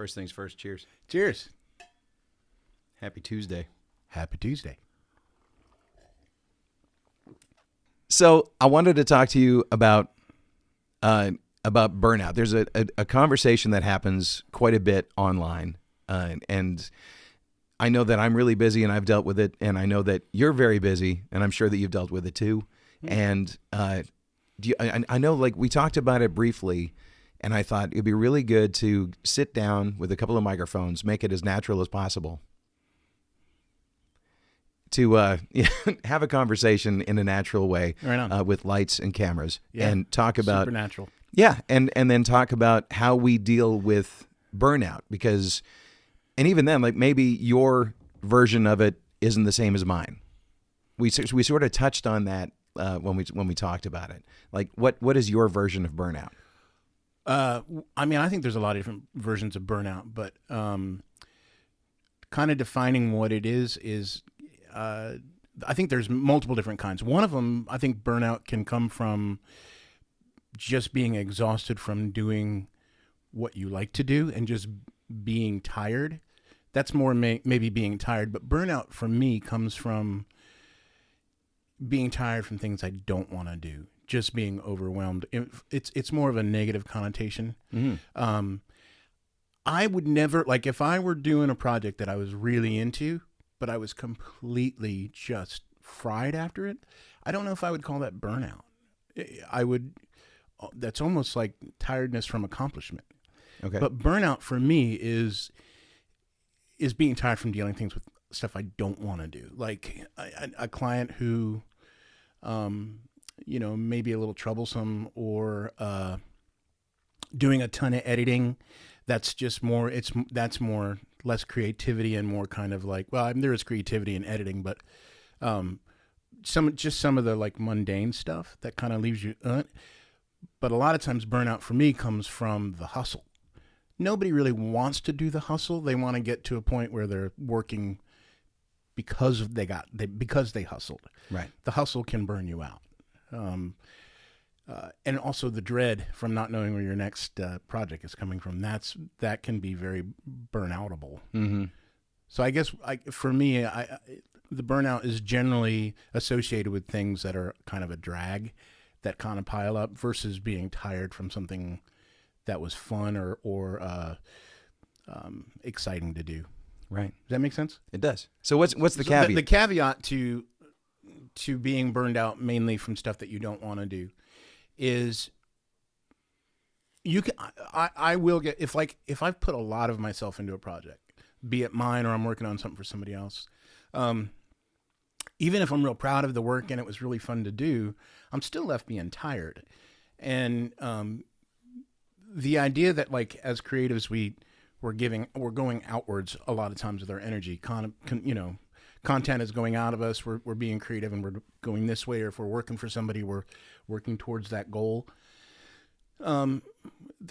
First things first, cheers. Cheers. Happy Tuesday. Happy Tuesday. So I wanted to talk to you about burnout. There's a conversation that happens quite a bit online, and I know that I'm really busy and I've dealt with it, and I know that you're very busy, and I'm sure that you've dealt with it too. And I know, like, we talked about it briefly, and I thought it'd be really good to sit down with a couple of microphones, make it as natural as possible, to have a conversation in a natural way, with lights and cameras, and talk about supernatural. Yeah, and then talk about how we deal with burnout, because, and even then, like, maybe your version of it isn't the same as mine. We sort of touched on that when we talked about it. Like, what is your version of burnout? I mean, I think there's a lot of different versions of burnout, but kind of defining what it is I think there's multiple different kinds. One of them, I think burnout can come from just being exhausted from doing what you like to do and just being tired. That's more maybe being tired, but burnout for me comes from being tired from things I don't want to do, just being overwhelmed. It's more of a negative connotation. Mm-hmm. I would never, like, if I were doing a project that I was really into, but I was completely just fried after it, I don't know if I would call that burnout. That's almost like tiredness from accomplishment. Okay. But burnout for me is being tired from dealing things with stuff I don't want to do. Like a client who, maybe a little troublesome, or doing a ton of editing. That's just more. That's more less creativity and more kind of like, well, there is creativity in editing, but some of the like mundane stuff that kind of leaves you. But a lot of times burnout for me comes from the hustle. Nobody really wants to do the hustle. They want to get to a point where they're working because they hustled. Right. The hustle can burn you out. And also the dread from not knowing where your next project is coming from. That can be very burnoutable. Mm-hmm. So I guess for me, the burnout is generally associated with things that are kind of a drag, that kind of pile up, versus being tired from something that was fun or exciting to do. Right. Does that make sense? It does. So what's the caveat? The caveat to being burned out mainly from stuff that you don't want to do is I will get, if I've put a lot of myself into a project, be it mine or I'm working on something for somebody else, even if I'm real proud of the work and it was really fun to do, I'm still left being tired. And the idea that, like, as creatives, we're going outwards a lot of times with our energy. Content is going out of us. We're being creative and we're going this way. Or if we're working for somebody, we're working towards that goal.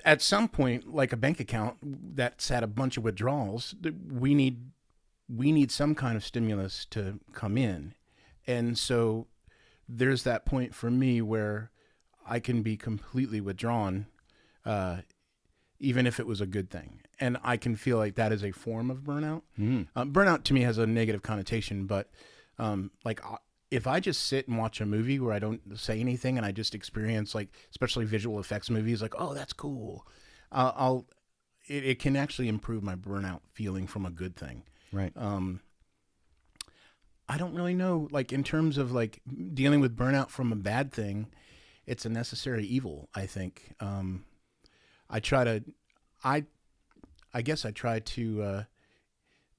At some point, like a bank account that's had a bunch of withdrawals, we need some kind of stimulus to come in. And so there's that point for me where I can be completely withdrawn, even if it was a good thing. And I can feel like that is a form of burnout. Burnout to me has a negative connotation, but if I just sit and watch a movie where I don't say anything and I just experience, like, especially visual effects movies, like, oh, that's cool, it can actually improve my burnout feeling from a good thing. Right. I don't really know, like, in terms of, like, dealing with burnout from a bad thing, it's a necessary evil, I think. I guess I try to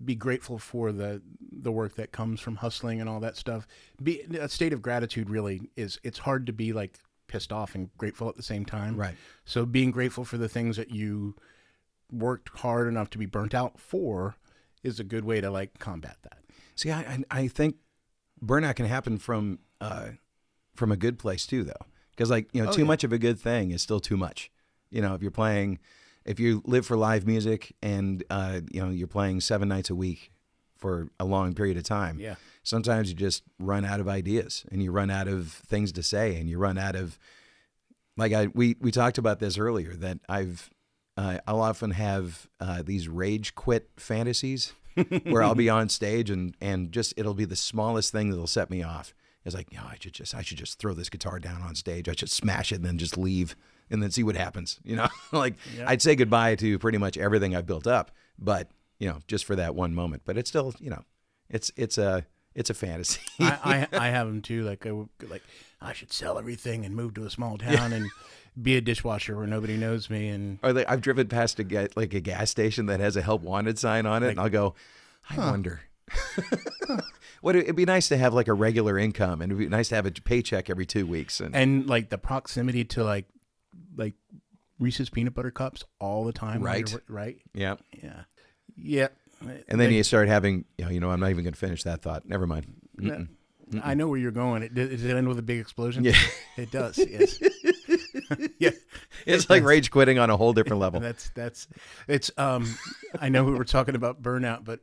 be grateful for the work that comes from hustling and all that stuff. A state of gratitude really is, it's hard to be, like, pissed off and grateful at the same time. Right. So being grateful for the things that you worked hard enough to be burnt out for is a good way to, like, combat that. See, I think burnout can happen from a good place too, though, because, like, too much of a good thing is still too much. If you live for live music and you're playing 7 nights a week for a long period of time, sometimes you just run out of ideas and you run out of things to say and you run out of, like, we talked about this earlier, that I've I'll often have these rage quit fantasies where I'll be on stage and just it'll be the smallest thing that'll set me off. It's like, I should just throw this guitar down on stage. I should smash it and then just leave and then see what happens. Like I'd say goodbye to pretty much everything I've built up, but just for that one moment. But it's still, it's a fantasy. I have them too. Like I should sell everything and move to a small town and be a dishwasher where nobody knows me. And I've driven past a gas station that has a help wanted sign on it, and I'll go, I wonder. It'd be nice to have like a regular income, and it'd be nice to have a paycheck every 2 weeks, and like the proximity to like Reese's peanut butter cups all the time. Right. Right. Yeah. And then you start having, I'm not even going to finish that thought. Never mind. I know where you're going. Does it end with a big explosion? Yeah, it does. Yes. Yeah, it's like rage quitting on a whole different level. It's. I know we were talking about burnout, but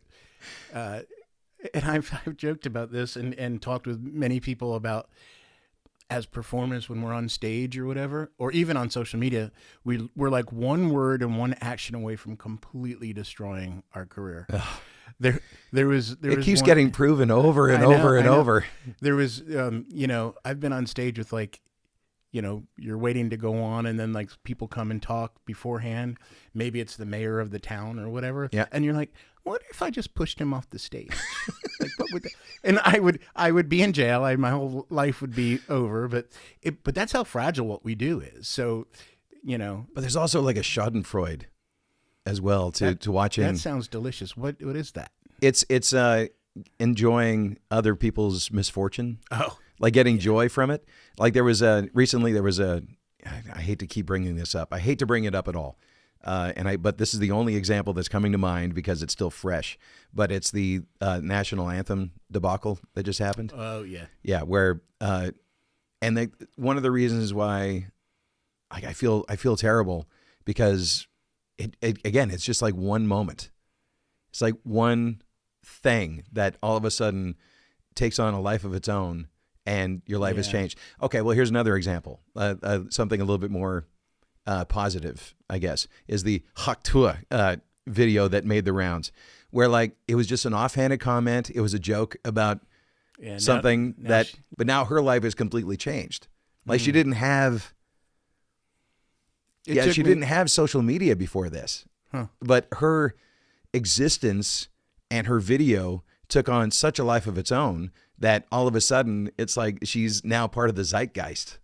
and I've joked about this and talked with many people about as performers when we're on stage or whatever, or even on social media, we're like one word and one action away from completely destroying our career. There was keeps getting proven over and over. There was I've been on stage with like, you're waiting to go on and then like people come and talk beforehand. Maybe it's the mayor of the town or whatever. Yeah. And you're like, what if I just pushed him off the stage? Like, what would and I would be in jail. My whole life would be over, but that's how fragile what we do is. So, But there's also like a schadenfreude as well to watching. That sounds delicious. What is that? It's enjoying other people's misfortune. Oh. Like getting joy from it. Like recently there was I hate to keep bringing this up. I hate to bring it up at all. But this is the only example that's coming to mind because it's still fresh. But it's the national anthem debacle that just happened. Oh yeah. Yeah, where one of the reasons why I feel terrible because it's just like one moment. It's like one thing that all of a sudden takes on a life of its own. And your life has changed. Okay, well, here's another example. Something a little bit more positive, I guess, is the Haktua video that made the rounds, where like it was just an offhanded comment. It was a joke about something but now her life has completely changed. Like she didn't have, didn't have social media before this, but her existence and her video took on such a life of its own that all of a sudden it's like she's now part of the zeitgeist.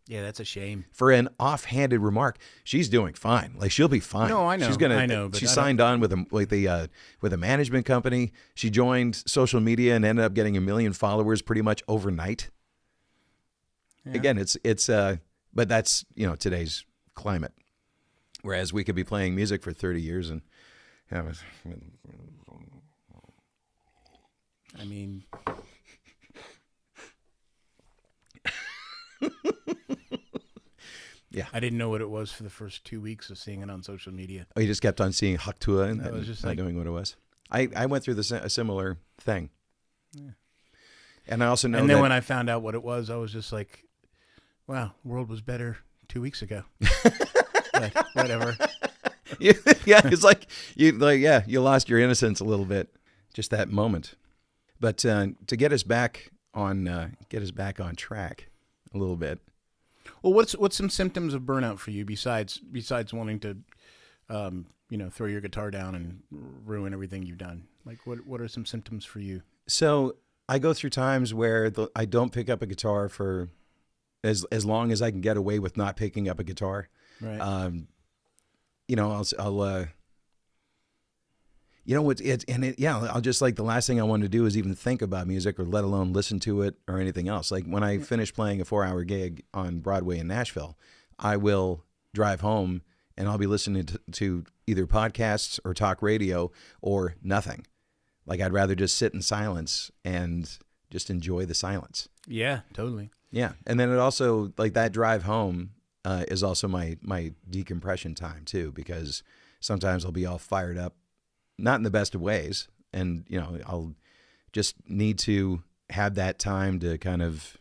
Yeah, that's a shame. For an offhanded remark, she's doing fine. Like she'll be fine. No, I know. I know. She signed on with a management company. She joined social media and ended up getting 1 million followers pretty much overnight. Yeah. Again, but that's today's climate. Whereas we could be playing music for 30 years and I mean. Yeah, I didn't know what it was for the first 2 weeks of seeing it on social media. Oh, you just kept on seeing Haktua and was just not knowing what it was. I went through a similar thing. Yeah. And I also know and then when I found out what it was, I was just like, wow, the world was better 2 weeks ago. But whatever. Yeah, it's like you lost your innocence a little bit, just that moment. But to get us back on track a little bit. Well, what's some symptoms of burnout for you besides wanting to, throw your guitar down and ruin everything you've done? Like, what are some symptoms for you? So I go through times where I don't pick up a guitar for as long as I can get away with not picking up a guitar. Right. I'll just like the last thing I want to do is even think about music or let alone listen to it or anything else. Like when I finish playing a 4-hour gig on Broadway in Nashville, I will drive home and I'll be listening to either podcasts or talk radio or nothing. Like I'd rather just sit in silence and just enjoy the silence. Yeah, totally. Yeah. And then it also, like that drive home is also my decompression time too, because sometimes I'll be all fired up, not in the best of ways. And, I'll just need to have that time to kind of,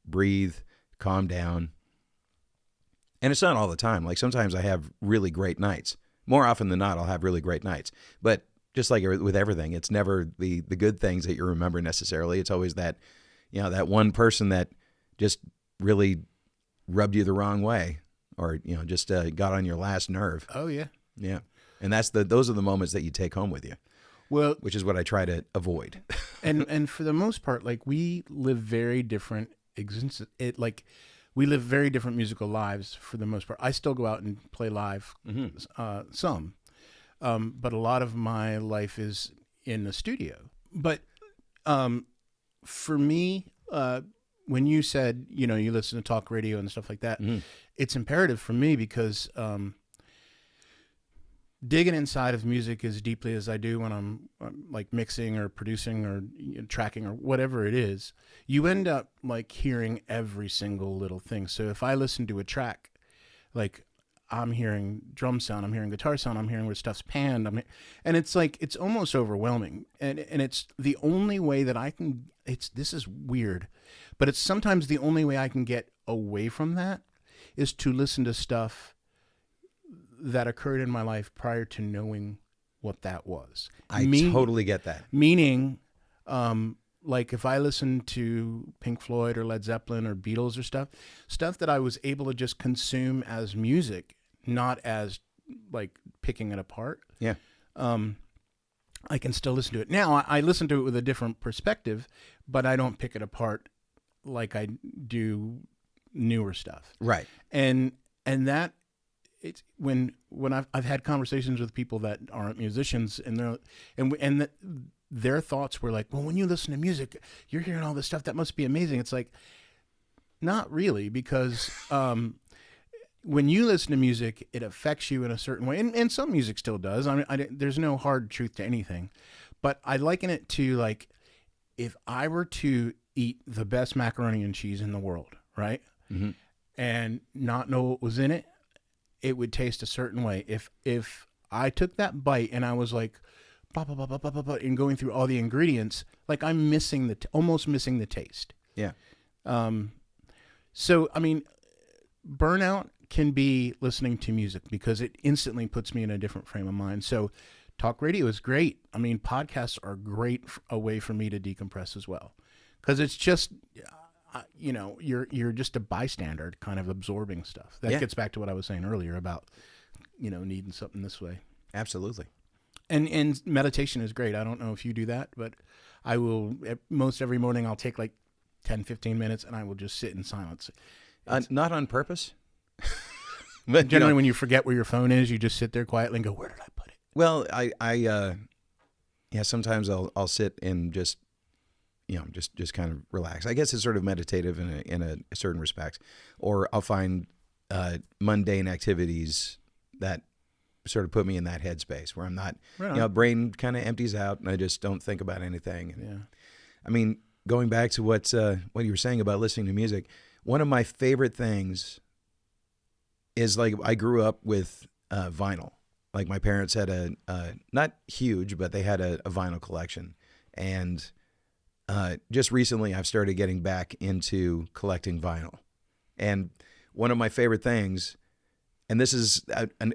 breathe, calm down, And it's not all the time. Like sometimes I have really great nights. More often than not, I'll have really great nights. But just like with everything, it's never the good things that you remember necessarily. It's always that, that one person that just really rubbed you the wrong way, or just got on your last nerve. Oh yeah, yeah. And those are the moments that you take home with you. Well, which is what I try to avoid. and for the most part, like we live very different we live very different musical lives for the most part. I still go out and play live, some, but a lot of my life is in the studio. But for me, when you said you listen to talk radio and stuff like that, it's imperative for me because digging inside of music as deeply as I do when I'm like mixing or producing or tracking or whatever it is, you end up like hearing every single little thing. So if I listen to a track, like I'm hearing drum sound, I'm hearing guitar sound, I'm hearing where stuff's panned, and it's like it's almost overwhelming. And it's the only way that I can. This is weird, but it's sometimes the only way I can get away from that is to listen to stuff that occurred in my life prior to knowing what that was. I totally get that. Meaning, like if I listen to Pink Floyd or Led Zeppelin or Beatles or stuff that I was able to just consume as music, not as like picking it apart. Yeah. I can still listen to it. Now I listen to it with a different perspective, but I don't pick it apart like I do newer stuff. Right. And that, it's when I've had conversations with people that aren't musicians and their thoughts were like, well, when you listen to music, you're hearing all this stuff that must be amazing. It's like, not really, because when you listen to music, it affects you in a certain way, and some music still does. I mean, there's no hard truth to anything, but I liken it to like if I were to eat the best macaroni and cheese in the world, right, and not know what was in it. It would taste a certain way. If I took that bite and I was like, and going through all the ingredients, like I'm missing almost missing the taste. Yeah. So I mean, burnout can be listening to music because it instantly puts me in a different frame of mind. So, talk radio is great. I mean, podcasts are great a way for me to decompress as well, because it's just. You're just a bystander kind of absorbing stuff. That gets back to what I was saying earlier about, needing something this way. Absolutely. And meditation is great. I don't know if you do that, but I will most every morning I'll take like 10, 15 minutes and I will just sit in silence. Not on purpose. But generally when you forget where your phone is, you just sit there quietly and go, where did I put it? Well, sometimes I'll sit and just kind of relax. I guess it's sort of meditative in a certain respect. Or I'll find mundane activities that sort of put me in that headspace where I'm not, brain kind of empties out and I just don't think about anything. And, I mean, going back to what you were saying about listening to music, one of my favorite things is like I grew up with vinyl. Like my parents had a not huge, but they had a vinyl collection. And just recently, I've started getting back into collecting vinyl. And one of my favorite things, and this is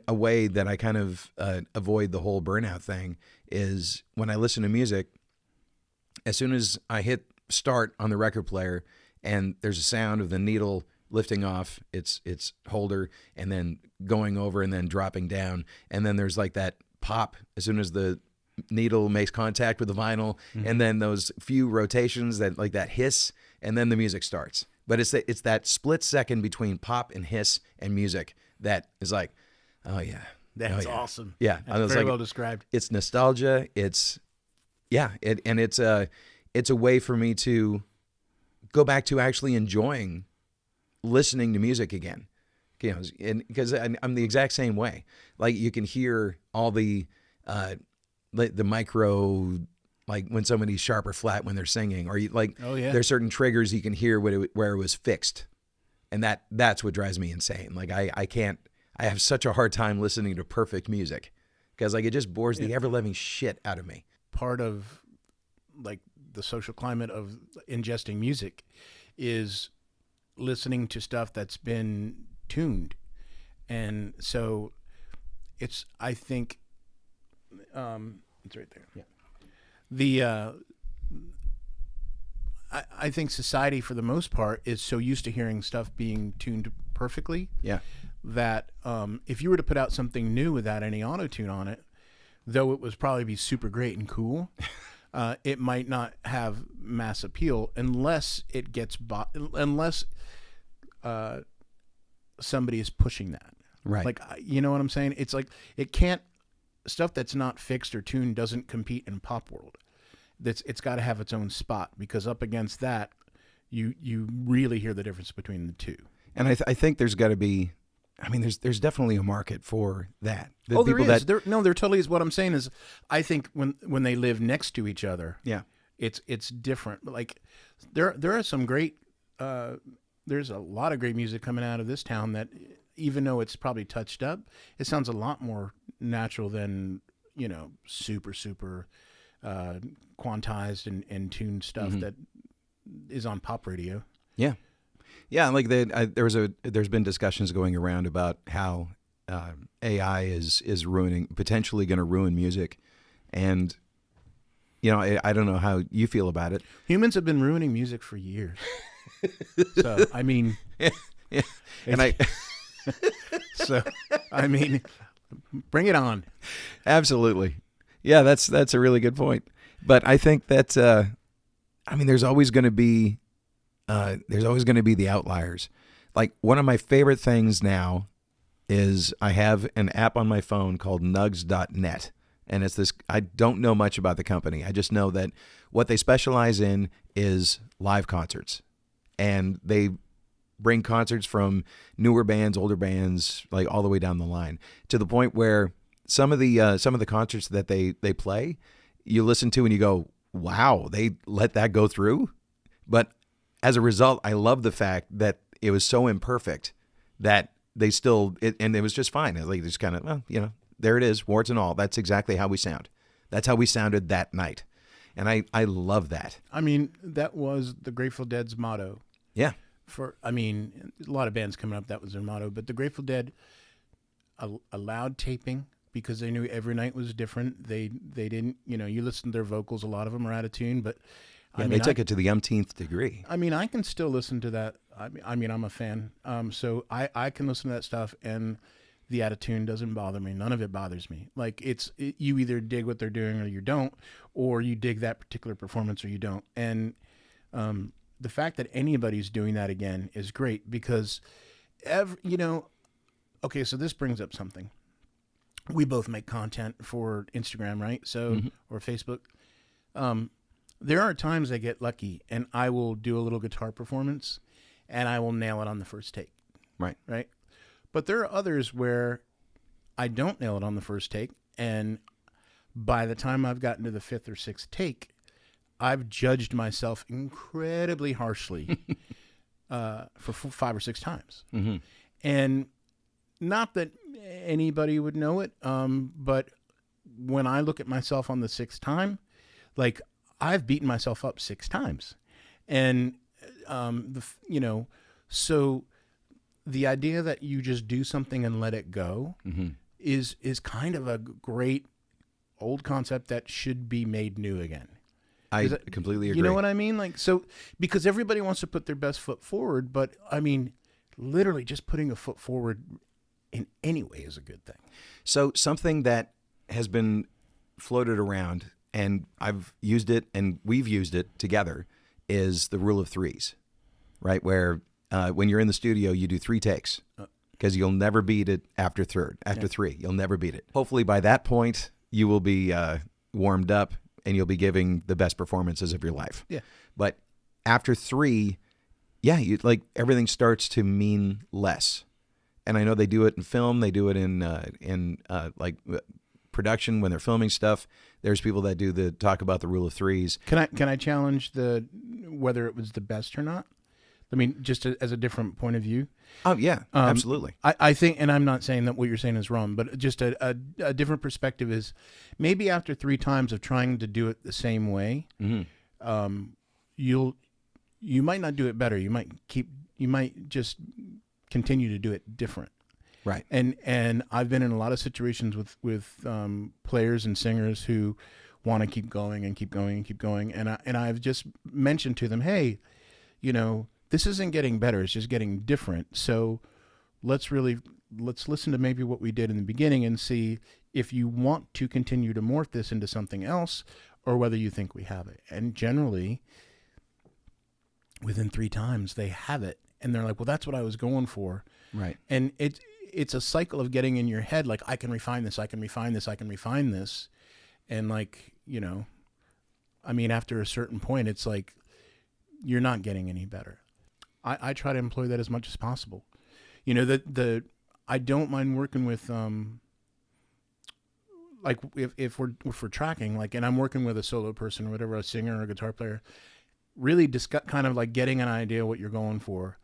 a way that I kind of avoid the whole burnout thing, is when I listen to music, as soon as I hit start on the record player and there's a sound of the needle lifting off its holder and then going over and then dropping down, and then there's like that pop as soon as the needle makes contact with the vinyl, and then those few rotations that hiss, and then the music starts. But it's that split second between pop and hiss and music that is like, oh yeah, that's awesome. Yeah, that's very well described. It's nostalgia. It's a way for me to go back to actually enjoying listening to music again. Because I'm the exact same way. Like you can hear all the micro, like when somebody's sharp or flat when they're singing, or there's certain triggers you can hear where it was fixed, and that's what drives me insane. Like I have such a hard time listening to perfect music because like it just bores the ever living shit out of me. Part of like the social climate of ingesting music is listening to stuff that's been tuned. And so I think, it's right there. Yeah. The, I think society, for the most part, is so used to hearing stuff being tuned perfectly. Yeah. That if you were to put out something new without any auto tune on it, though it would probably be super great and cool, it might not have mass appeal unless it gets unless somebody is pushing that. Right. Like, you know what I'm saying? It's like it can't, stuff that's not fixed or tuned doesn't compete in pop world. It's got to have its own spot, because up against that, you really hear the difference between the two. And I think there's got to be, I mean, there's definitely a market for that. The Oh, there people is. There totally is. What I'm saying is, I think when they live next to each other, yeah, it's different. Like there are some great, there's a lot of great music coming out of this town that, even though it's probably touched up, it sounds a lot more natural than, super quantized and tuned stuff that is on pop radio. Yeah. Yeah, like there's been discussions going around about how AI is potentially going to ruin music, and I don't know how you feel about it. Humans have been ruining music for years. So I mean, yeah. And so I mean, bring it on. Absolutely, yeah. That's a really good point. But I think that there's always going to be. There's always going to be the outliers. Like, one of my favorite things now is I have an app on my phone called nugs.net. And it's this, I don't know much about the company. I just know that what they specialize in is live concerts. And they bring concerts from newer bands, older bands, like all the way down the line, to the point where some of the concerts that they play, you listen to and you go, wow, they let that go through. But as a result, I love the fact that it was so imperfect that they still, and it was just fine. Like, just kind of, there it is, warts and all. That's exactly how we sound. That's how we sounded that night. And I love that. I mean, that was the Grateful Dead's motto. Yeah. A lot of bands coming up, that was their motto. But the Grateful Dead allowed taping because they knew every night was different. They didn't, you listen to their vocals, a lot of them are out of tune, but yeah, they took it to the umpteenth degree. I mean, I can still listen to that. I mean, I'm a fan. So I can listen to that stuff, and the out of tune doesn't bother me. None of it bothers me. Like, you either dig what they're doing or you don't, or you dig that particular performance or you don't. And the fact that anybody's doing that again is great, because okay, so this brings up something. We both make content for Instagram, right? So, or Facebook. There are times I get lucky and I will do a little guitar performance and I will nail it on the first take. Right. Right. But there are others where I don't nail it on the first take, and by the time I've gotten to the fifth or sixth take, I've judged myself incredibly harshly for 5 or 6 times. Mm-hmm. And not that anybody would know it, but when I look at myself on the 6th time, like, I've beaten myself up 6 times. And, so the idea that you just do something and let it go is kind of a great old concept that should be made new again. I completely agree. You know what I mean? Like, so, because everybody wants to put their best foot forward, but I mean, literally just putting a foot forward in any way is a good thing. So something that has been floated around, and I've used it and we've used it together, is the rule of 3s, right? Where when you're in the studio, you do 3 takes, because you'll never beat it after 3. You'll never beat it. Hopefully by that point, you will be warmed up and you'll be giving the best performances of your life. Yeah. But after 3, everything starts to mean less. And I know they do it in film. They do it in production when they're filming stuff. There's people that talk about the rule of 3s. Can I challenge whether it was the best or not? I mean, just as a different point of view. Oh yeah, absolutely. I think, and I'm not saying that what you're saying is wrong, but just a different perspective is, maybe after 3 times of trying to do it the same way, you might not do it better. You might just continue to do it different. Right. And I've been in a lot of situations with players and singers who want to keep going and keep going and keep going, and I've just mentioned to them, hey, this isn't getting better; it's just getting different. So let's listen to maybe what we did in the beginning and see if you want to continue to morph this into something else, or whether you think we have it. And generally, within 3 times, they have it, and they're like, well, that's what I was going for. Right. And it's a cycle of getting in your head, like, I can refine this, I can refine this, I can refine this. And after a certain point, it's like, you're not getting any better. I try to employ that as much as possible. I don't mind working with, like if we're tracking, like, and I'm working with a solo person or whatever, a singer or a guitar player, really discuss, kind of like getting an idea what you're going for.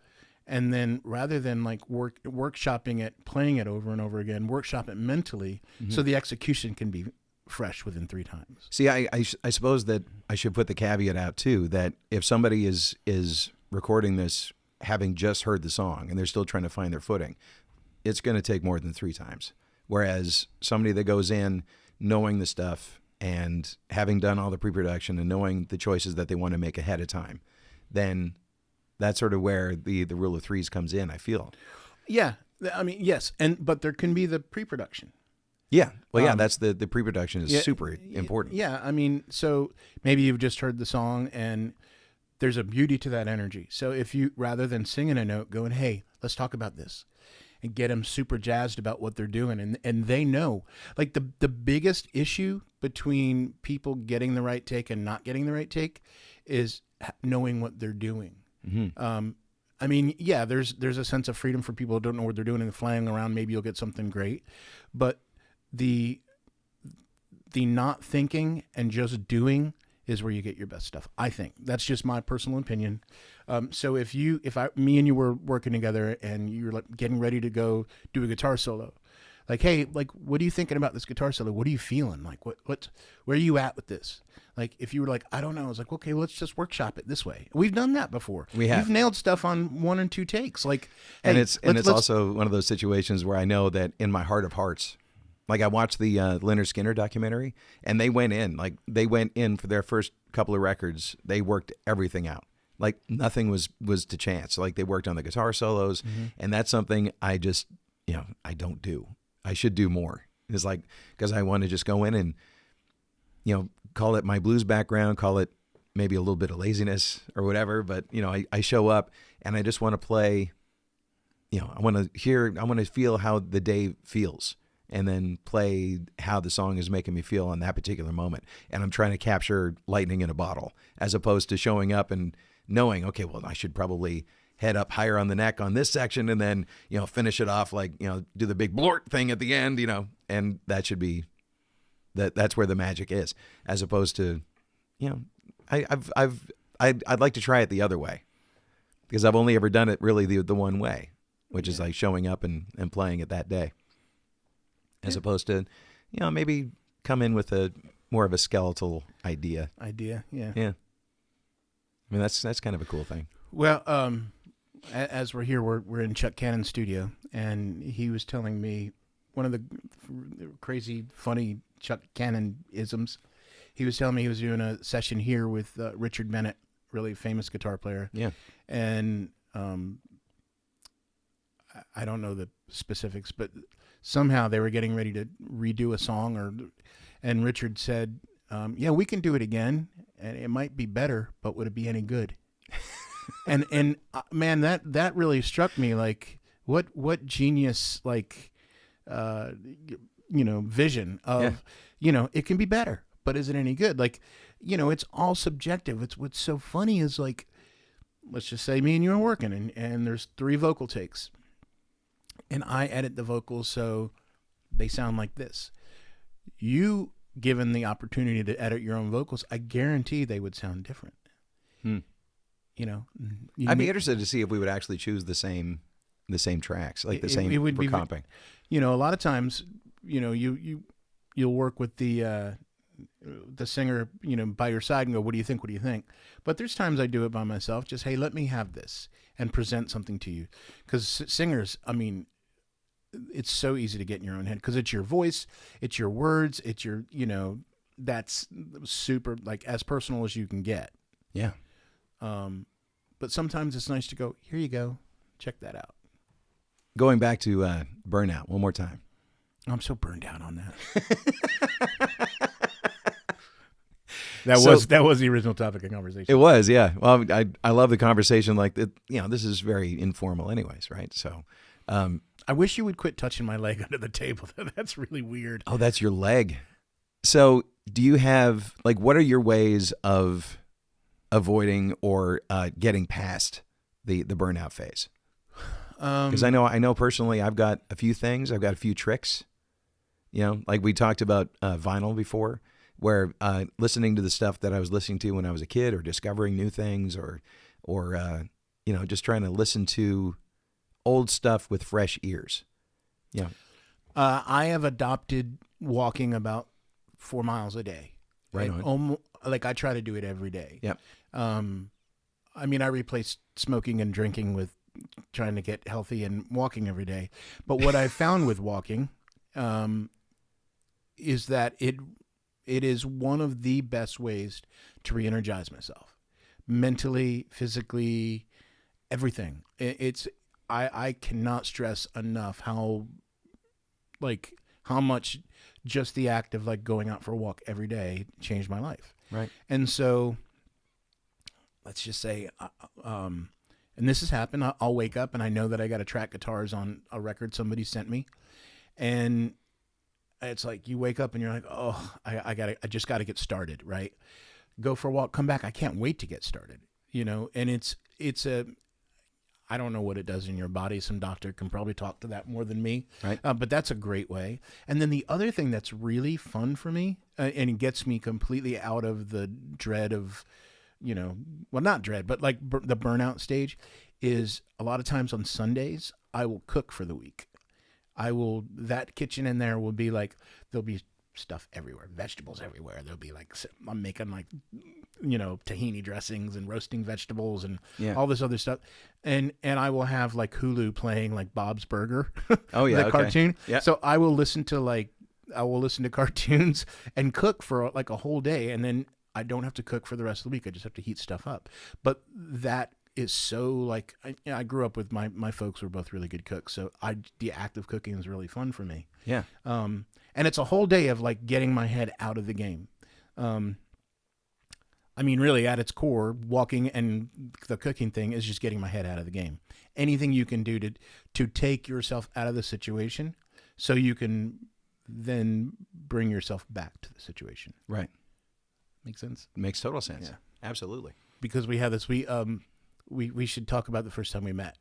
And then rather than like workshopping it, playing it over and over again, workshop it mentally, so the execution can be fresh within 3 times. See, I suppose that I should put the caveat out too, that if somebody is recording this having just heard the song and they're still trying to find their footing, it's going to take more than 3 times. Whereas somebody that goes in knowing the stuff and having done all the pre-production and knowing the choices that they want to make ahead of time, then that's sort of where the rule of 3s comes in, I feel. Yeah. I mean, yes. But there can be the pre-production. Yeah. Well, yeah, that's the pre-production is super important. Yeah. I mean, so maybe you've just heard the song and there's a beauty to that energy. So if you, rather than singing a note, going, hey, let's talk about this, and get them super jazzed about what they're doing. And they know, like, the biggest issue between people getting the right take and not getting the right take is knowing what they're doing. Mm-hmm. I mean, yeah, there's a sense of freedom for people who don't know what they're doing and flying around. Maybe you'll get something great, but the not thinking and just doing is where you get your best stuff. I think that's just my personal opinion. So if me and you were working together and you're like getting ready to go do a guitar solo, like, hey, like, what are you thinking about this guitar solo? What are you feeling? Like, where are you at with this? Like, if you were like, I don't know, I was like, okay, let's just workshop it this way. We've done that before. We've nailed stuff on 1 and 2 takes. Like, and hey, it's also one of those situations where I know that in my heart of hearts, like, I watched the Lynyrd Skynyrd documentary, and they went in for their first couple of records. They worked everything out. Like, nothing was to chance. Like, they worked on the guitar solos, and that's something I just, I don't do. I should do more. It's like, because I want to just go in and, call it my blues background, call it maybe a little bit of laziness or whatever. But, I show up and I just want to play, I want to feel how the day feels, and then play how the song is making me feel on that particular moment. And I'm trying to capture lightning in a bottle, as opposed to showing up and knowing, okay, well, I should probably head up higher on the neck on this section, and then, finish it off, like, do the big blort thing at the end, and that should be, that's where the magic is, as opposed to, I'd like to try it the other way, because I've only ever done it really the one way, which is like showing up and playing it that day, as opposed to, maybe come in with a more of a skeletal idea. Yeah. Yeah. I mean, that's kind of a cool thing. Well, as we're here, we're in Chuck Cannon's studio, and he was telling me one of the crazy, funny Chuck Cannon isms. He was telling me he was doing a session here with Richard Bennett, really famous guitar player. Yeah. And I don't know the specifics, but somehow they were getting ready to redo a song, and Richard said, yeah, we can do it again, and it might be better, but would it be any good? and man, that really struck me. Like, what genius, like, vision of, it can be better, but is it any good? Like, it's all subjective. It's what's so funny is, like, let's just say me and you are working, and there's 3 vocal takes, and I edit the vocals so they sound like this. You, given the opportunity to edit your own vocals, I guarantee they would sound different. I'd be interested to see if we would actually choose the same tracks, like the same for comping. A lot of times, you'll work with the singer, by your side and go, what do you think? What do you think? But there's times I do it by myself. Just, hey, let me have this and present something to you. Because singers, I mean, it's so easy to get in your own head because it's your voice, it's your words, it's your, that's super, like, as personal as you can get. Yeah. But sometimes it's nice to go, here you go, check that out. Going back to Burnout one more time. I'm so burned out on that. That was the original topic of conversation. It was, yeah. Well, I love the conversation. Like, this is very informal, anyways, right? So, I wish you would quit touching my leg under the table. That's really weird. Oh, that's your leg. So, do you have what are your ways of avoiding or getting past the burnout phase? Because I know personally, I've got a few things. I've got a few tricks. Like we talked about vinyl before, where listening to the stuff that I was listening to when I was a kid, or discovering new things, or just trying to listen to old stuff with fresh ears. Yeah. I have adopted walking about 4 miles a day. Right on. I try to do it every day. Yep. I replaced smoking and drinking with trying to get healthy and walking every day. But what I found with walking is that it is one of the best ways to re-energize myself, mentally, physically, everything. I cannot stress enough how much just the act of going out for a walk every day changed my life. Right. And so let's just say, and this has happened, I'll wake up and I know that I got to track guitars on a record somebody sent me. And it's like you wake up and you're like, oh, I just got to get started, right? Go for a walk, come back. I can't wait to get started, and it's I don't know what it does in your body. Some doctor can probably talk to that more than me. Right. But that's a great way. And then the other thing that's really fun for me, and it gets me completely out of the dread of, well, not dread, but the burnout stage, is a lot of times on Sundays, I will cook for the week. That kitchen in there will be there'll be stuff everywhere, vegetables everywhere. There'll be I'm making tahini dressings and roasting vegetables and all this other stuff. And I will have Hulu playing Bob's Burger. Oh yeah. The cartoon. Yeah. So I will listen to cartoons and cook for a whole day. And then I don't have to cook for the rest of the week. I just have to heat stuff up. But that is so I grew up with my folks were both really good cooks. So the act of cooking is really fun for me. Yeah. And it's a whole day of getting my head out of the game. Really at its core, walking and the cooking thing is just getting my head out of the game. Anything you can do to take yourself out of the situation so you can then bring yourself back to the situation. Right. Makes sense? Makes total sense. Yeah. Absolutely. Because we have this, we should talk about the first time we met.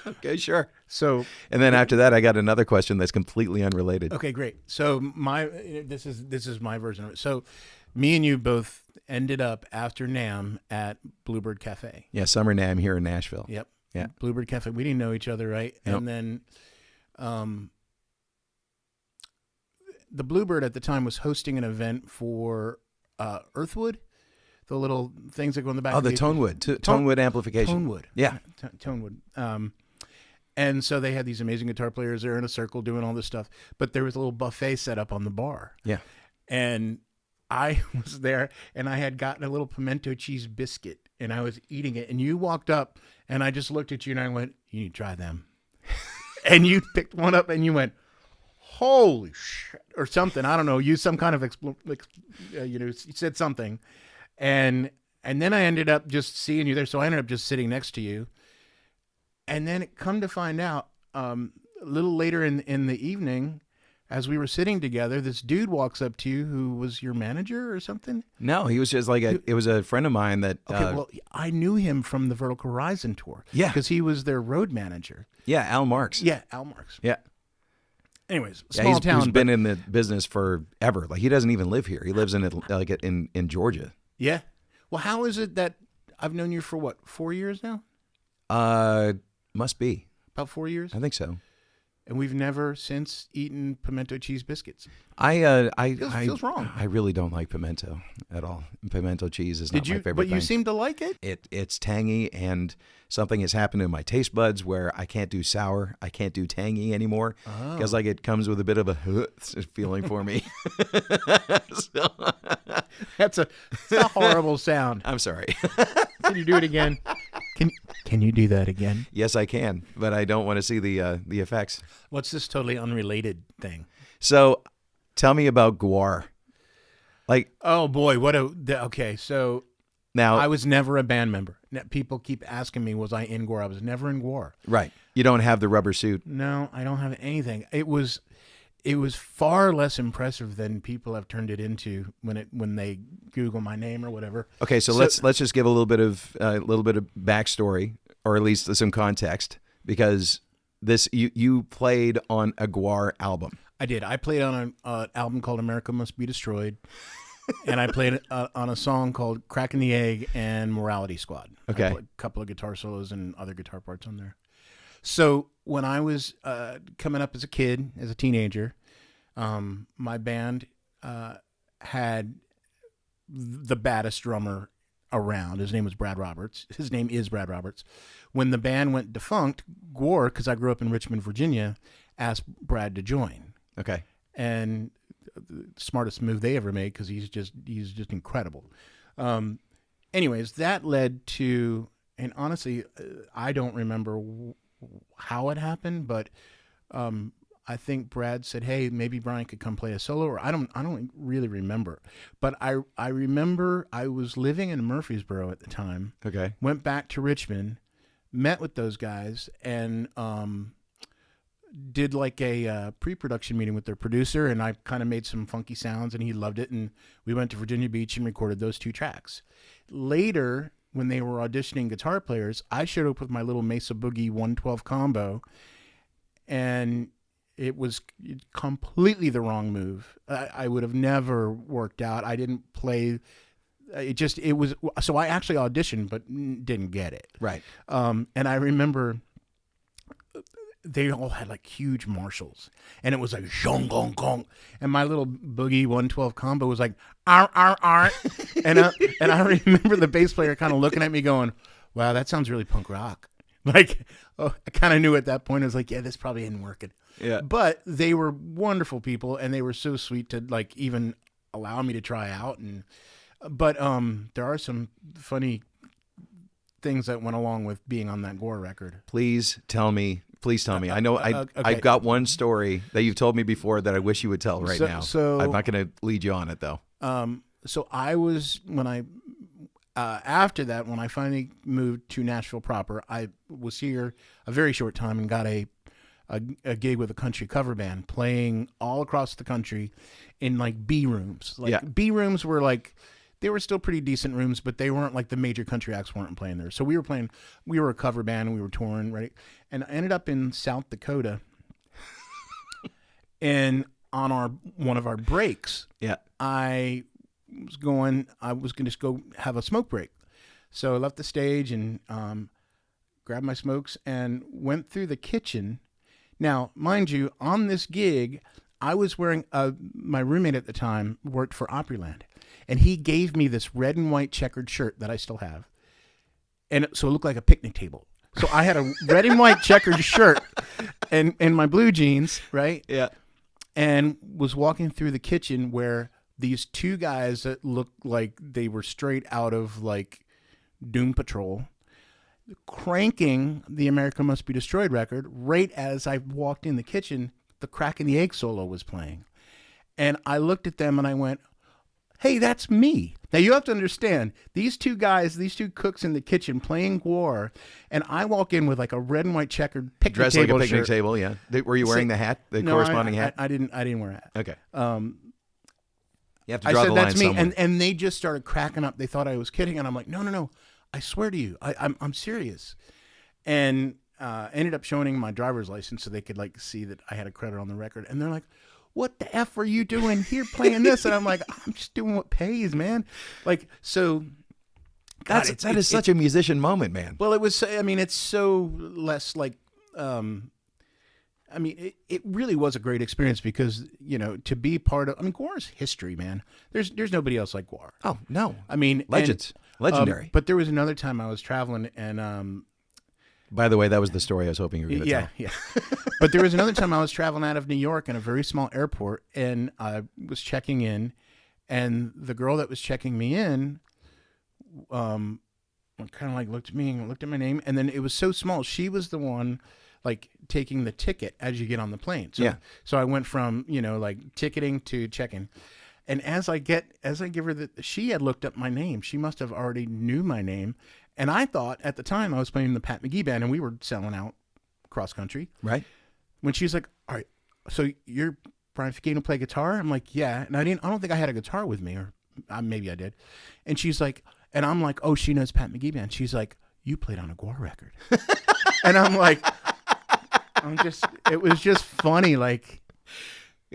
Okay, sure. So, and then after that, I got another question that's completely unrelated. Okay, great. So this is my version of it. So, me and you both ended up after NAMM at Bluebird Cafe. Yeah, Summer NAMM here in Nashville. Yep. Yeah. Bluebird Cafe. We didn't know each other, right? Nope. And then, the Bluebird at the time was hosting an event for Earthwood. The little things that go in the back. Oh, the Tonewood. Tonewood amplification. Tonewood. Yeah. Tonewood. And so they had these amazing guitar players there in a circle doing all this stuff. But there was a little buffet set up on the bar. Yeah. And I was there, and I had gotten a little pimento cheese biscuit, and I was eating it. And you walked up, and I just looked at you, and I went, you need to try them. And you picked one up, and you went, holy shit, or something. I don't know. Use some kind of, you said something. And then I ended up just seeing you there. So I ended up just sitting next to you. And then come to find out, a little later in the evening, as we were sitting together, this dude walks up to you who was your manager or something. No, he was just it was a friend of mine that. Okay, well, I knew him from the Vertical Horizon tour. Yeah. Because he was their road manager. Yeah, Al Marks. Yeah, Al Marks. Yeah. Anyways, small town. He's been in the business forever. He doesn't even live here. He lives in Georgia. Yeah. Well, how is it that I've known you for what, 4 years now? Must be About 4 years. I think so. And we've never since eaten pimento cheese biscuits. Feels wrong. I really don't like pimento at all. Pimento cheese is not my favorite But thing. you seem to like it? It's tangy, and something has happened in my taste buds where I can't do sour, I can't do tangy anymore because like it comes with a bit of a feeling for me. So, That's a horrible sound. I'm sorry. Can you do it again? Can you do that again? Yes, I can, but I don't want to see the effects. What's this totally unrelated thing? So, tell me about GWAR. Like, Oh boy, okay. So now, I was never a band member. People keep asking me, was I in GWAR? I was never in GWAR. right? You don't have the rubber suit. No, I don't have anything. It was far less impressive than people have turned it into when they Google my name or whatever. Okay, so let's just give a little bit of backstory, or at least some context, because you played on a GWAR album. I did. I played on an album called America Must Be Destroyed, and I played on a song called Cracking the Egg and Morality Squad. Okay. I played a couple of guitar solos and other guitar parts on there. So when I was coming up as a kid, as a teenager, my band had the baddest drummer around. His name was Brad Roberts. His name is Brad Roberts. When the band went defunct, GWAR, because I grew up in Richmond, Virginia, asked Brad to join. Okay. And the smartest move they ever made, because he's just incredible. Anyways, that led to, and honestly, I don't remember how it happened, but I think Brad said, "Hey, maybe Brian could come play a solo," or I don't really remember. But I remember I was living in Murfreesboro at the time. Okay. Went back to Richmond, met with those guys, and did like a pre-production meeting with their producer, and I kind of made some funky sounds, and he loved it, and we went to Virginia Beach and recorded those 2 tracks. Later, when they were auditioning guitar players, I showed up with my little Mesa Boogie 112 combo, and it was completely the wrong move. I would have never worked out. I didn't play. It was, so I actually auditioned, but didn't get it. Right. And I remember they all had like huge Marshalls, and it was like zhong gong gong, and my little Boogie 112 combo was like ar ar ar, and I remember the bass player kind of looking at me going, "Wow, that sounds really punk rock." Like, I kind of knew at that point. I was like, "Yeah, this probably isn't working." Yeah. But they were wonderful people, and they were so sweet to like even allow me to try out. But there are some funny things that went along with being on that GWAR record. Please tell me. I know okay. I've got one story that you've told me before that I wish you would tell right now. So I'm not going to lead you on it though. So I was, after that, when I finally moved to Nashville proper, I was here a very short time and got a gig with a country cover band playing all across the country in like B rooms. Like B rooms were like, they were still pretty decent rooms, but they weren't like the major country acts weren't playing there. So we were a cover band, and we were touring, right? And I ended up in South Dakota, and on one of our breaks, I was going to just go have a smoke break. So I left the stage and grabbed my smokes and went through the kitchen. Now, mind you, on this gig, I was wearing my roommate at the time worked for Opryland. And he gave me this red and white checkered shirt that I still have. And so it looked like a picnic table. So I had a red and white checkered shirt and my blue jeans, right? Yeah. And was walking through the kitchen where these 2 guys that looked like they were straight out of like Doom Patrol, cranking the America Must Be Destroyed record. Right as I walked in the kitchen, the Cracking the Egg solo was playing. And I looked at them and I went, "Hey, that's me." Now you have to understand, these 2 guys, these 2 cooks in the kitchen playing GWAR, and I walk in with like a red and white checkered picnic Dressed table like a picnic shirt. table, yeah. Were you wearing the hat, the corresponding hat? I didn't wear a hat. Okay. You have to I draw said the line that's me, somewhere. and they just started cracking up. They thought I was kidding, and I'm like, no, I swear to you, I'm serious. And ended up showing my driver's license so they could like see that I had a credit on the record, and they're like, "What the F are you doing here playing this?" And I'm like, "I'm just doing what pays, man." Like, so that is such a musician moment, man. Well, it was, I mean, it's so less like, I mean, it really was a great experience because, to be part of, GWAR's history, man. There's nobody else like GWAR. Oh, no. I mean, Legends. Legendary. But there was another time I was traveling and, by the way, that was the story I was hoping you were going to tell. Yeah. But there was another time I was traveling out of New York in a very small airport, and I was checking in, and the girl that was checking me in, kind of like looked at me and looked at my name, and then it was so small. She was the one like taking the ticket as you get on the plane. So, So I went from, like ticketing to check-in. And as I give her she had looked up my name. She must have already knew my name. And I thought at the time I was playing the Pat McGee band and we were selling out cross country. Right. When she's like, all right, so you're Brian Ficino play guitar? I'm like, yeah. And I don't think I had a guitar with me, or maybe I did. And she's like, and I'm like, oh, she knows Pat McGee band. She's like, you played on a GWAR record. And I'm like, it was just funny. Like,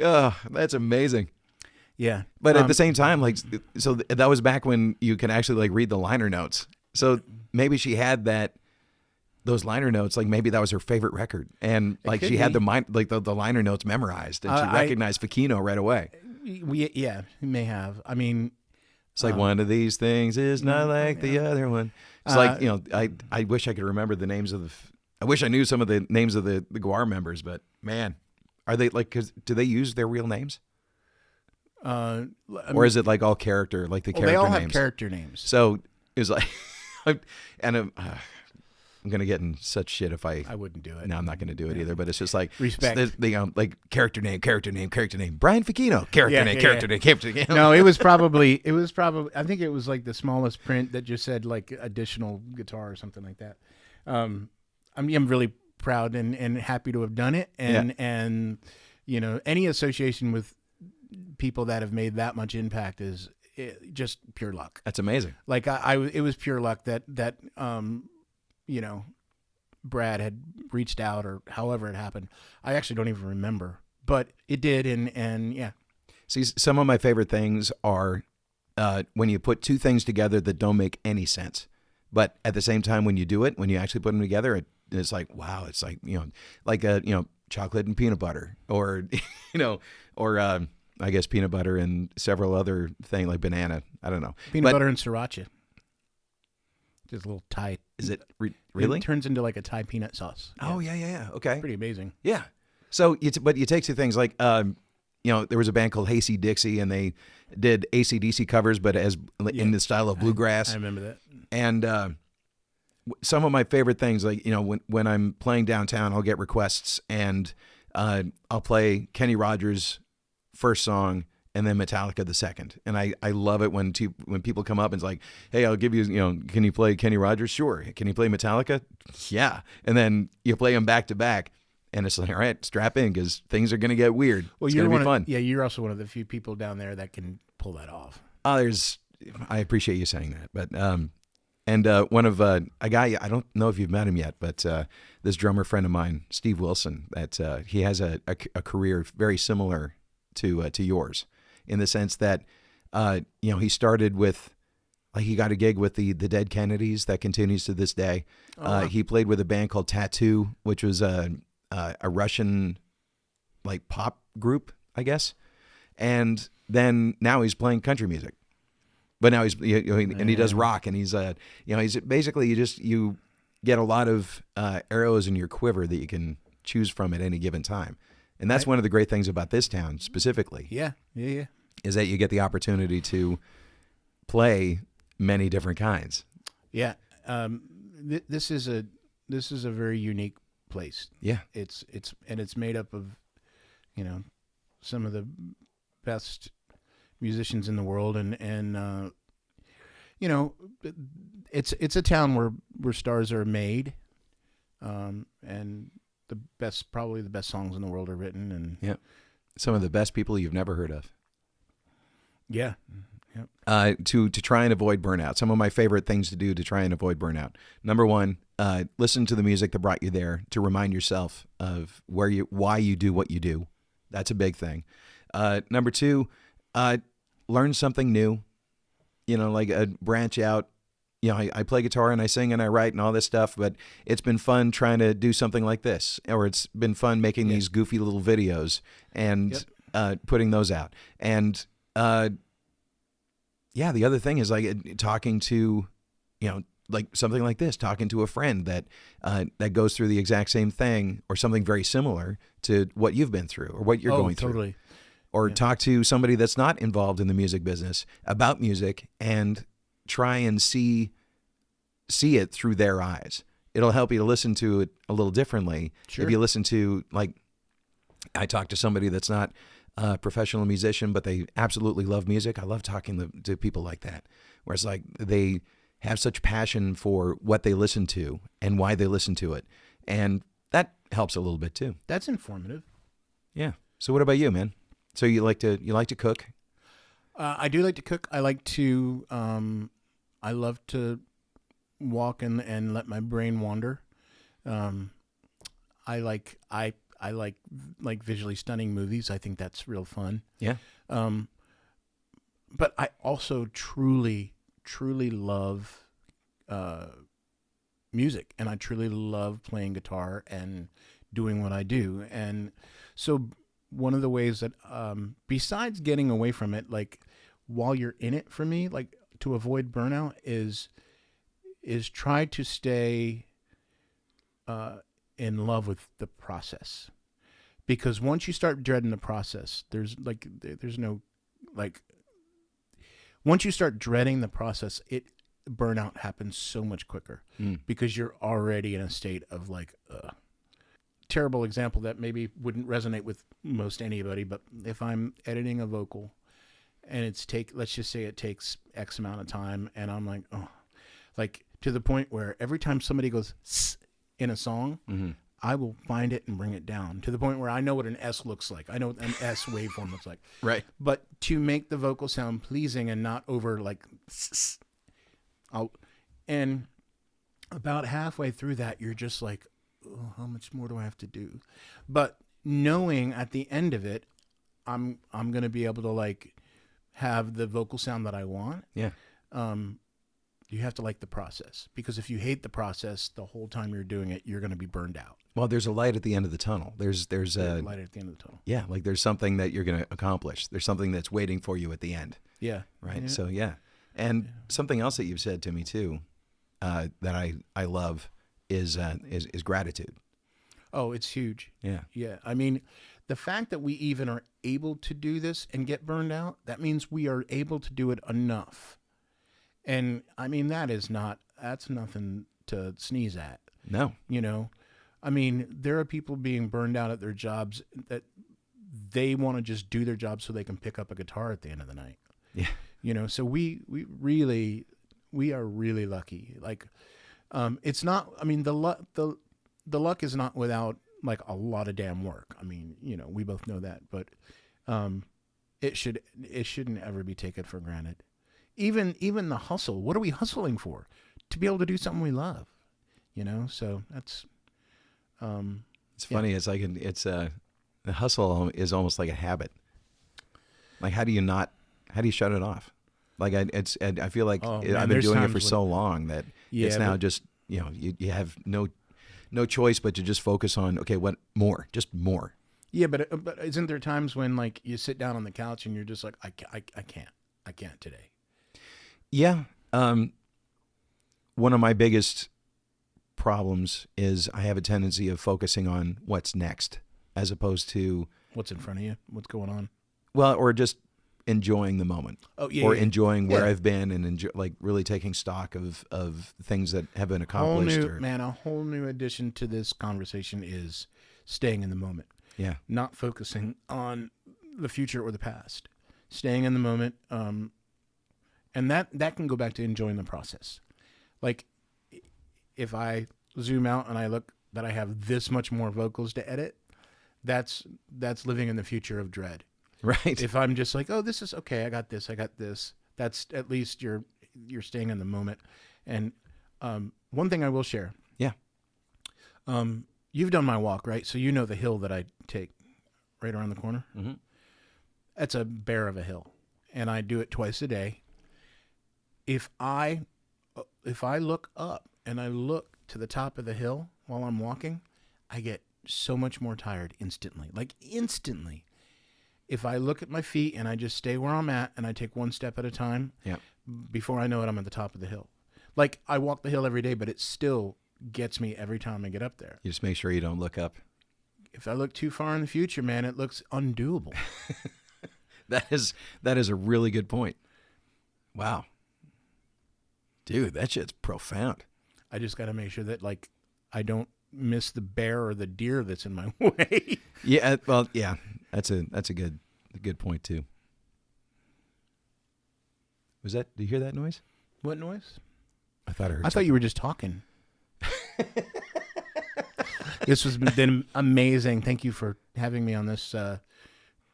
oh, that's amazing. Yeah. But at the same time, like, so that was back when you can actually like read the liner notes. So maybe she had those liner notes, like maybe that was her favorite record. And like she had the liner notes memorized and she recognized Ficino right away. Yeah, he may have. I mean, it's like one of these things is not like the other one. It's like, I wish I could remember the names of I wish I knew some of the names of the GWAR members, but man, are they like, do they use their real names? Or is it like all character, like the character names? They all have character names. So it was like, I'm going to get in such shit if I wouldn't do it. No, I'm not going to do it either, but it's just like, respect. Like character name. Brian Ficino, character name. No, it was probably, I think it was like the smallest print that just said like additional guitar or something like that. I'm really proud and happy to have done it. And any association with people that have made that much impact is just pure luck. That's amazing. Like it was pure luck that Brad had reached out or however it happened. I actually don't even remember, but it did. And yeah. See, some of my favorite things are when you put two things together that don't make any sense, but at the same time, when you do it, when you actually put them together, it's like, wow, it's like, chocolate and peanut butter or, I guess peanut butter and several other things like banana. I don't know. Peanut butter and sriracha. Just a little Thai. Is it really? It turns into like a Thai peanut sauce. Oh, yeah. Okay. Pretty amazing. Yeah. So, but you take two things like, there was a band called Hasty Dixie and they did AC/DC covers, but in the style of bluegrass. I remember that. And some of my favorite things, like, when I'm playing downtown, I'll get requests and I'll play Kenny Rogers' first song and then Metallica the second. And I love it when people come up and it's like, hey, I'll give you, can you play Kenny Rogers? Sure. Can you play Metallica? Yeah. And then you play them back to back. And it's like, all right, strap in because things are going to get weird. Well, it's going to be fun. Yeah, you're also one of the few people down there that can pull that off. I appreciate you saying that. But and one of a guy, I don't know if you've met him yet, but this drummer friend of mine, Steve Wilson, that he has a career very similar to yours, in the sense that he started with, like, he got a gig with the Dead Kennedys that continues to this day. He played with a band called Tattoo, which was a Russian like pop group, I guess, and then now he's playing country music. But now and he does rock, and he's basically you get a lot of arrows in your quiver that you can choose from at any given time, and that's one of the great things about this town specifically. Yeah, is that you get the opportunity to play many different kinds. Yeah, this is a very unique place. Yeah, it's made up of some of the best musicians in the world, and it's a town where stars are made, and probably the best songs in the world are written, and some of the best people you've never heard of. Yeah. To try and avoid burnout. Some of my favorite things to do to try and avoid burnout. Number one, listen to the music that brought you there to remind yourself of why you do what you do. That's a big thing. Number two, learn something new, like branch out I play guitar and I sing and I write and all this stuff, but it's been fun trying to do something like this, or it's been fun making these goofy little videos and putting those out. And the other thing is like talking to, like something like this, talking to a friend that goes through the exact same thing or something very similar to what you've been through or what you're going through. Or talk to somebody that's not involved in the music business about music and try and see it through their eyes. It'll help you to listen to it a little differently. Sure. If you listen to, like, I talk to somebody that's not a professional musician, but they absolutely love music. I love talking to people like that, where it's like they have such passion for what they listen to and why they listen to it. And that helps a little bit too. That's informative. Yeah. So what about you, man? So you like to cook? I do like to cook. I like to, I love to walk and let my brain wander. I like visually stunning movies. I think that's real fun. Yeah. But I also truly love music, and I truly love playing guitar and doing what I do. And so one of the ways that, besides getting away from it, like while you're in it, for me, like to avoid burnout is try to stay in love with the process. Because once you start dreading the process, once you start dreading the process, burnout happens so much quicker because you're already in a state of like, terrible example that maybe wouldn't resonate with most anybody, but if I'm editing a vocal and let's just say it takes X amount of time, and I'm like, oh, like to the point where every time somebody goes "s" in a song, I will find it and bring it down to the point where I know what an S looks like. I know what an S waveform looks like. Right. But to make the vocal sound pleasing and not over like, and about halfway through that, you're just like, oh, how much more do I have to do? But knowing at the end of it, I'm going to be able to like have the vocal sound that I want. Yeah. You have to like the process, because if you hate the process the whole time you're doing it, you're going to be burned out. Well, there's a light at the end of the tunnel. There's a light at the end of the tunnel. Yeah, like there's something that you're going to accomplish. There's something that's waiting for you at the end. Yeah. Right. Yeah. So yeah, and something else that you've said to me too, that I love is gratitude. Oh, it's huge. Yeah. Yeah. I mean, the fact that we even are able to do this and get burned out, that means we are able to do it enough. And I mean, that's nothing to sneeze at. No. I mean, there are people being burned out at their jobs that they want to just do their job so they can pick up a guitar at the end of the night. Yeah. So we are really lucky. Like, it's not, I mean, the luck is not without like a lot of damn work. I mean, we both know that, but, it shouldn't ever be taken for granted. Even the hustle. What are we hustling for? To be able to do something we love, so that's, it's funny. It's like, the hustle is almost like a habit. Like, how do you shut it off? Like I feel like I've been doing it for so long that it's now just, you have no choice but to just focus on, okay, what more, just more. Yeah. But isn't there times when like you sit down on the couch and you're just like, I can't today. Yeah. One of my biggest problems is I have a tendency of focusing on what's next as opposed to what's in front of you, what's going on. Well, or just enjoying the moment. Oh, yeah. Or enjoying where I've been and like really taking stock of things that have been accomplished. A whole new addition to this conversation is staying in the moment. Yeah. Not focusing on the future or the past. Staying in the moment. And that can go back to enjoying the process. Like, if I zoom out and I look that I have this much more vocals to edit, that's living in the future of dread. Right. If I'm just like, oh, this is okay, I got this, that's at least you're staying in the moment. And one thing I will share. Yeah. You've done my walk, right? So you know the hill that I take right around the corner. Mm-hmm. That's a bear of a hill, and I do it twice a day. If if I look up and I look to the top of the hill while I'm walking, I get so much more tired instantly. Like instantly. If I look at my feet and I just stay where I'm at and I take one step at a time, before I know it, I'm at the top of the hill. Like I walk the hill every day, but it still gets me every time I get up there. You just make sure you don't look up. If I look too far in the future, man, it looks undoable. That is a really good point. Wow. Dude, that shit's profound. I just got to make sure that like I don't miss the bear or the deer that's in my way. Yeah, well, yeah. That's a good point too. Was that? Did you hear that noise? What noise? I thought I heard. I thought you were just talking. This has been amazing. Thank you for having me on this.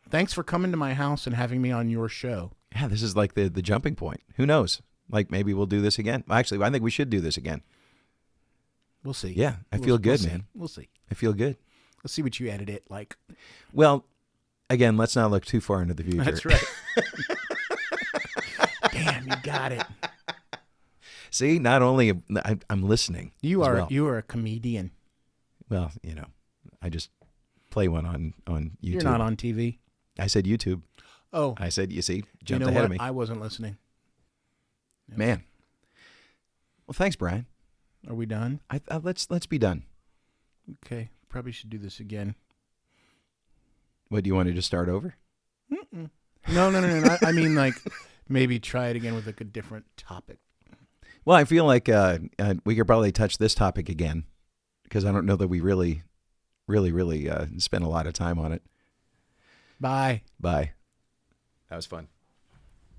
Thanks for coming to my house and having me on your show. Yeah, this is like the jumping point. Who knows? Like maybe we'll do this again. Actually, I think we should do this again. We'll see. Yeah, I feel good, we'll man. We'll see. I feel good. Let's see what you edit it like. Well, again, let's not look too far into the future. That's right. Damn, you got it. See, not only I'm listening. You are well. a comedian. Well, you know, I just play one on YouTube. You're not on TV. I said YouTube. Oh, I said, you see, jumped you know ahead what? of me. I wasn't listening. Yep. Man. Well, thanks, Brian. Are we done? Let's be done. Okay, probably should do this again. What, do you want to just start over? Mm-mm. No. I mean, like, maybe try it again with like a different topic. Well, I feel like we could probably touch this topic again because I don't know that we really spent a lot of time on it. Bye. Bye. That was fun.